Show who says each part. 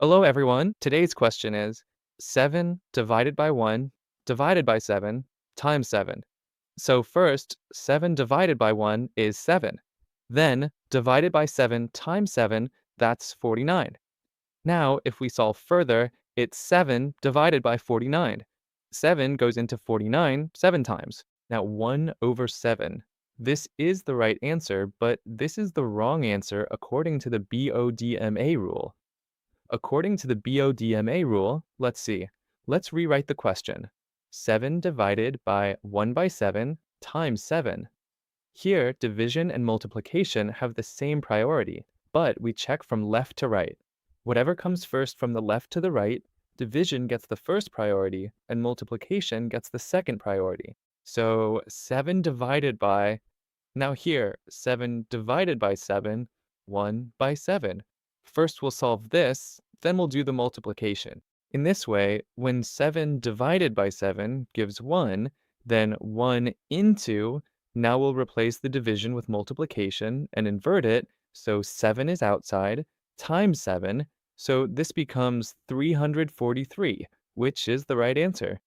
Speaker 1: Hello, everyone. Today's question is 7 divided by 1 divided by 7 times 7. So first, 7 divided by 1 is 7. Then, divided by 7 times 7, that's 49. Now, if we solve further, it's 7 divided by 49. 7 goes into 49 7 times. Now, 1 over 7. This is the right answer, but this is the wrong answer according to the BODMA rule. According to the BODMA rule, let's see. Let's rewrite the question. 7 divided by 1 by 7 times 7. Here, division and multiplication have the same priority, but we check from left to right. Whatever comes first from the left to the right, division gets the first priority and multiplication gets the second priority. So 7 divided by, now here, 7 divided by 7, 1 by 7. First we'll solve this, then we'll do the multiplication. In this way, when 7 divided by 7 gives 1, then 1 into, now we'll replace the division with multiplication and invert it, so 7 is outside, times 7, so this becomes 343, which is the right answer.